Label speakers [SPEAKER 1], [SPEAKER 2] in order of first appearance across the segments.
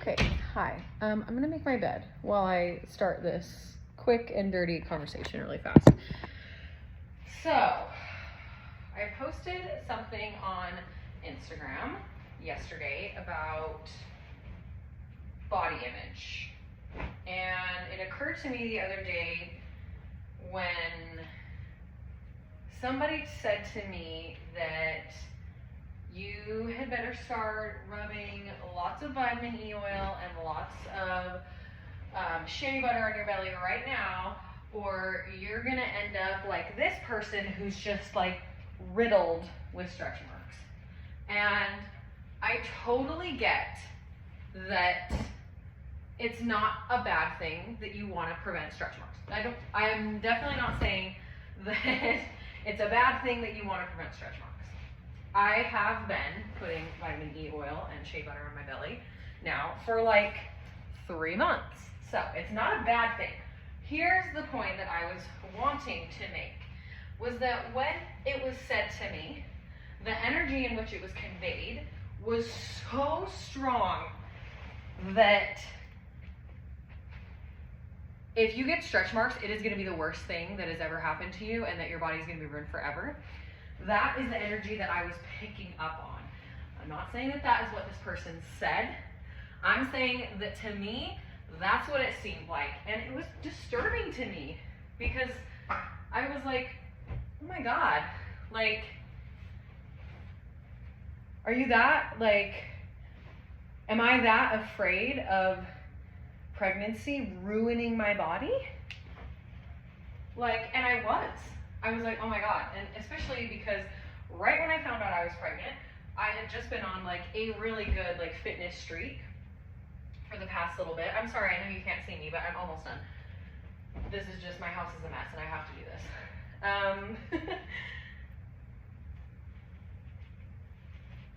[SPEAKER 1] Okay, hi. I'm gonna make my bed while I start this quick and dirty conversation really fast. So, I posted something on Instagram yesterday about body image. And it occurred to me the other day when somebody said to me that you had better start rubbing lots of vitamin E oil and lots of shea butter on your belly right now, or you're gonna end up like this person who's just like riddled with stretch marks. And I totally get that it's not a bad thing that you want to prevent stretch marks. I am definitely not saying that it's a bad thing that you want to prevent stretch marks. I have been putting vitamin E oil and shea butter on my belly now for like 3 months. So it's not a bad thing. Here's the point that I was wanting to make, was that when it was said to me, the energy in which it was conveyed was so strong that if you get stretch marks, it is going to be the worst thing that has ever happened to you and that your body's going to be ruined forever. That is the energy that I was picking up on. I'm not saying that that is what this person said. I'm saying that to me, that's what it seemed like. And it was disturbing to me because I was like, oh my God, like, are you that, like, am I that afraid of pregnancy ruining my body? Like, and I was like, oh my God. And especially because right when I found out I was pregnant, I had just been on like a really good like fitness streak for the past little bit. I'm sorry, I know you can't see me, but I'm almost done. This is just, my house is a mess and I have to do this.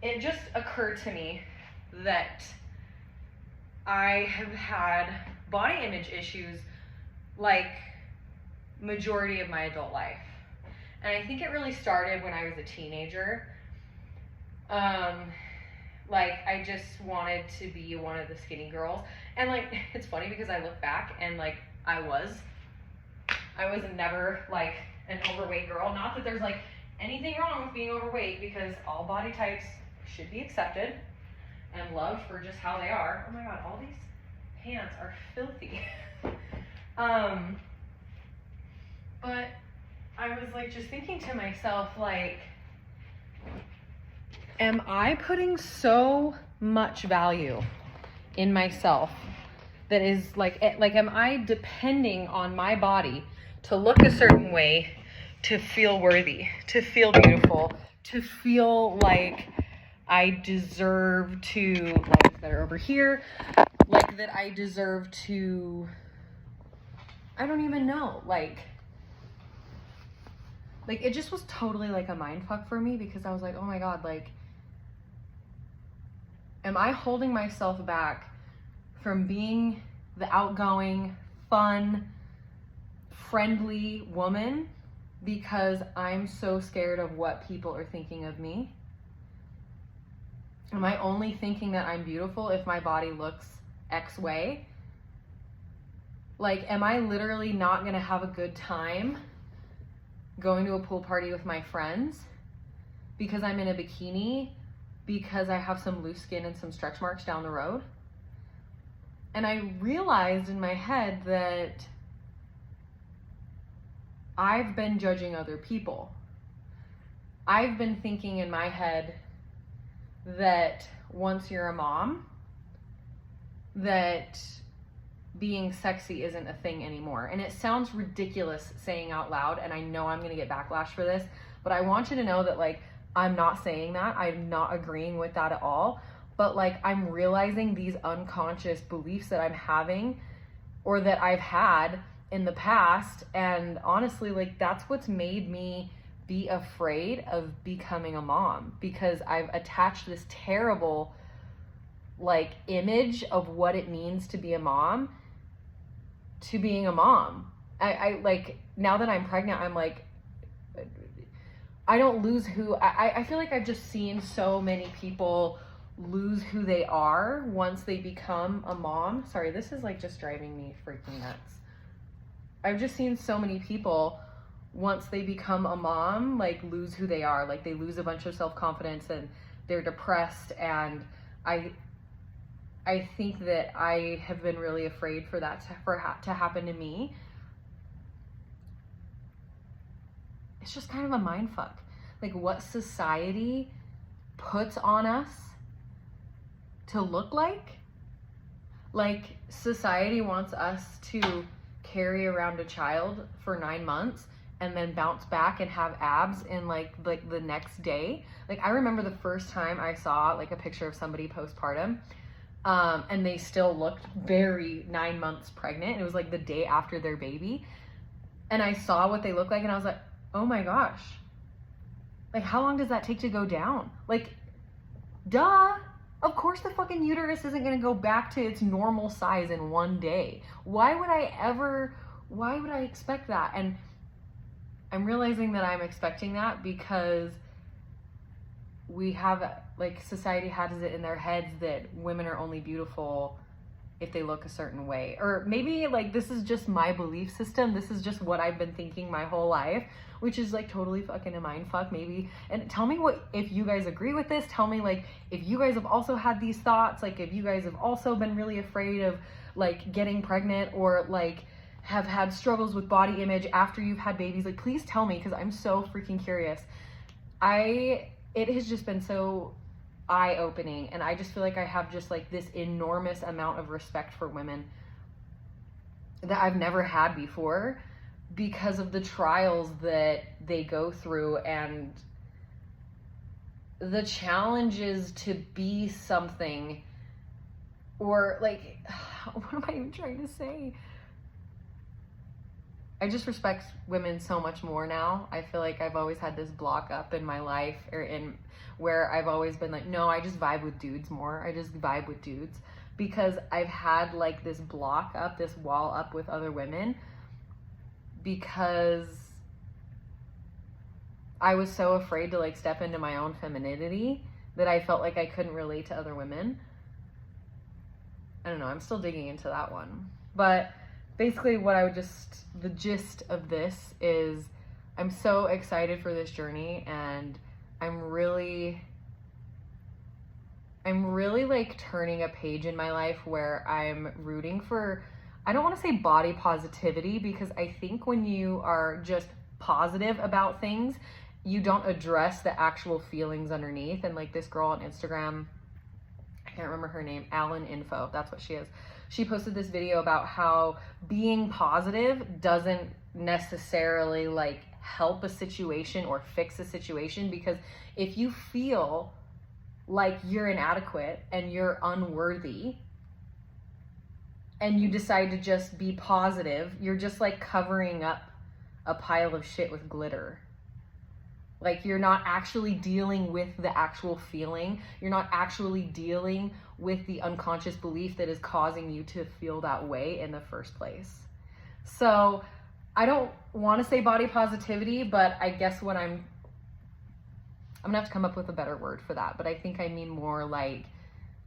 [SPEAKER 1] It just occurred to me that I have had body image issues like majority of my adult life. And I think it really started when I was a teenager. Like I just wanted to be one of the skinny girls. And like, it's funny because I look back and like, I was never like an overweight girl. Not that there's like anything wrong with being overweight, because all body types should be accepted and loved for just how they are. Oh my God, all these pants are filthy. But I was like just thinking to myself, like, am I putting so much value in myself that is like, am I depending on my body to look a certain way, to feel worthy, to feel beautiful, to feel like I deserve to, like that are over here, like that I deserve to, I don't even know, like it just was totally like a mind fuck for me, because I was like, oh my God, like, am I holding myself back from being the outgoing, fun, friendly woman because I'm so scared of what people are thinking of me? Am I only thinking that I'm beautiful if my body looks X way? Like, am I literally not gonna have a good time going to a pool party with my friends because I'm in a bikini, because I have some loose skin and some stretch marks down the road? And I realized in my head that I've been judging other people. I've been thinking in my head that once you're a mom, that being sexy isn't a thing anymore. And it sounds ridiculous saying out loud, and I know I'm gonna get backlash for this, but I want you to know that like, I'm not saying that, I'm not agreeing with that at all, but like, I'm realizing these unconscious beliefs that I'm having or that I've had in the past. And honestly, like, that's what's made me be afraid of becoming a mom, because I've attached this terrible like image of what it means to be a mom to being a mom. I like, now that I'm pregnant, I'm like, I don't lose who I feel like I've just seen so many people
[SPEAKER 2] lose who they are once they become a mom. Sorry, this is like just driving me freaking nuts. I've just seen so many people, once they become a mom, like lose who they are. Like they lose a bunch of self-confidence and they're depressed. And I think that I have been really afraid for that to happen to me. It's just kind of a mind fuck. Like what society puts on us to look like. Like society wants us to carry around a child for 9 months and then bounce back and have abs in like the next day. Like I remember the first time I saw like a picture of somebody postpartum, and they still looked very 9 months pregnant. It was like the day after their baby. And I saw what they looked like and I was like, oh my gosh. Like how long does that take to go down? Like, duh. Of course the fucking uterus isn't going to go back to its normal size in one day. Why would I expect that? And I'm realizing that I'm expecting that because we have, like, society has it in their heads that women are only beautiful if they look a certain way. Or maybe, like, this is just my belief system. This is just what I've been thinking my whole life, which is, like, totally fucking a mind fuck, maybe. And tell me if you guys agree with this. Tell me, like, if you guys have also had these thoughts. Like, if you guys have also been really afraid of, like, getting pregnant or, like, have had struggles with body image after you've had babies. Like, please tell me, because I'm so freaking curious. It has just been so eye-opening, and I just feel like I have just like this enormous amount of respect for women that I've never had before because of the trials that they go through and the challenges to be something, or like, what am I even trying to say? I just respect women so much more now. I feel like I've always had this block up in my life, or in where I've always been like, no, I just vibe with dudes more. I just vibe with dudes because I've had like this block up, this wall up with other women because I was so afraid to like step into my own femininity that I felt like I couldn't relate to other women. I don't know. I'm still digging into that one. But basically the gist of this is I'm so excited for this journey, and I'm really like turning a page in my life where I'm rooting for, I don't want to say body positivity, because I think when you are just positive about things, you don't address the actual feelings underneath. And like this girl on Instagram, I can't remember her name, Alan Info, that's what she is. She posted this video about how being positive doesn't necessarily like help a situation or fix a situation, because if you feel like you're inadequate and you're unworthy and you decide to just be positive, you're just like covering up a pile of shit with glitter. Like you're not actually dealing with the actual feeling. You're not actually dealing with the unconscious belief that is causing you to feel that way in the first place. So I don't want to say body positivity, but I guess what I'm gonna have to come up with a better word for that. But I think I mean more like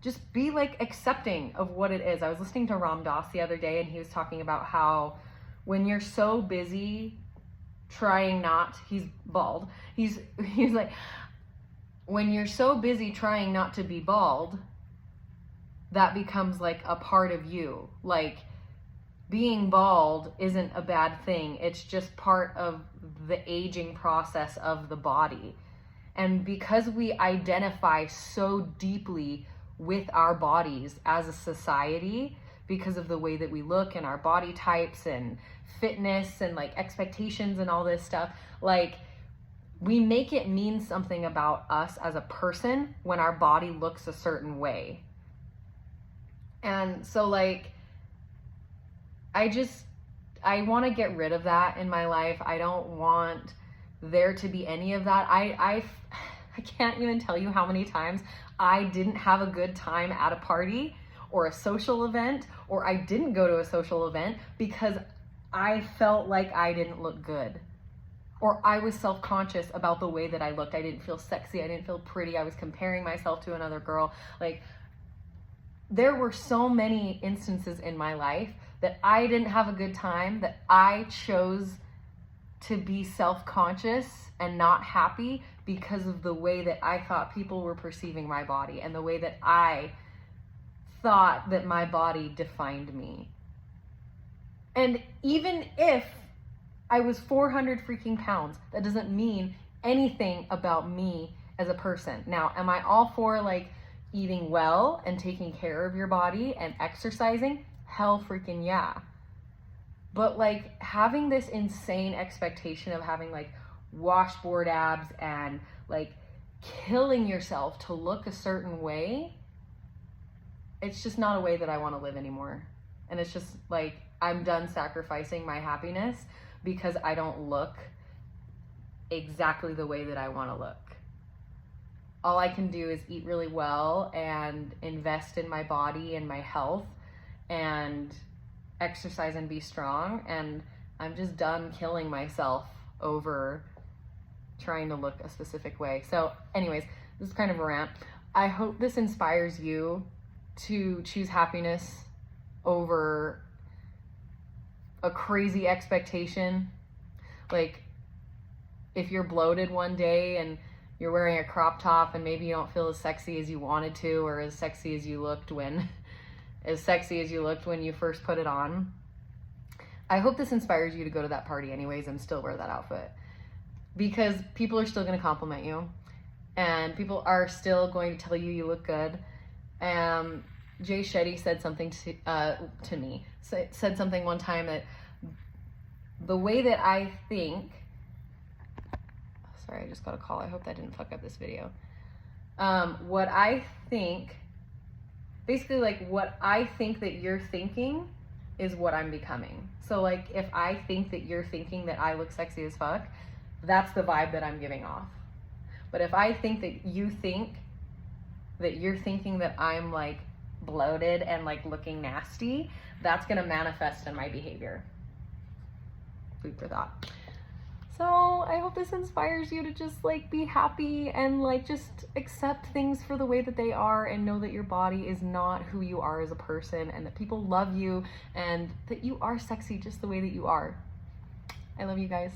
[SPEAKER 2] just be like accepting of what it is. I was listening to Ram Dass the other day, and he was talking about how when you're so busy trying not, he's bald. He's like, when you're so busy trying not to be bald, that becomes like a part of you. Like being bald isn't a bad thing. It's just part of the aging process of the body. And because we identify so deeply with our bodies as a society, because of the way that we look and our body types and fitness and like expectations and all this stuff, like we make it mean something about us as a person when our body looks a certain way. And so like, I want to get rid of that in my life. I don't want there to be any of that. I can't even tell you how many times I didn't have a good time at a party or a social event, or I didn't go to a social event because I felt like I didn't look good. or I was self-conscious about the way that I looked. I didn't feel sexy. I didn't feel pretty. I was comparing myself to another girl. Like, there were so many instances in my life that I didn't have a good time, that I chose to be self-conscious and not happy because of the way that I thought people were perceiving my body and the way that I thought that my body defined me. And even if I was 400 freaking pounds, that doesn't mean anything about me as a person. Now, am I all for like eating well and taking care of your body and exercising? Hell freaking yeah. But like having this insane expectation of having like washboard abs and like killing yourself to look a certain way, it's just not a way that I want to live anymore. And it's just like, I'm done sacrificing my happiness because I don't look exactly the way that I want to look. All I can do is eat really well and invest in my body and my health and exercise and be strong. And I'm just done killing myself over trying to look a specific way. So anyways, this is kind of a rant. I hope this inspires you to choose happiness over a crazy expectation. Like, if you're bloated one day and you're wearing a crop top and maybe you don't feel as sexy as you wanted to, or as sexy as you looked when you first put it on, I hope this inspires you to go to that party anyways and still wear that outfit, because people are still going to compliment you and people are still going to tell you you look good. Jay Shetty said something to me, said something one time that the way that I think, sorry, I just got a call. I hope that didn't fuck up this video. What I think, basically like what I think that you're thinking is what I'm becoming. So like if I think that you're thinking that I look sexy as fuck, that's the vibe that I'm giving off. But if I think that you think that you're thinking that I'm like bloated and like looking nasty, that's gonna manifest in my behavior. Food for thought. So I hope this inspires you to just like be happy and like just accept things for the way that they are, and know that your body is not who you are as a person, and that people love you and that you are sexy just the way that you are. I love you guys.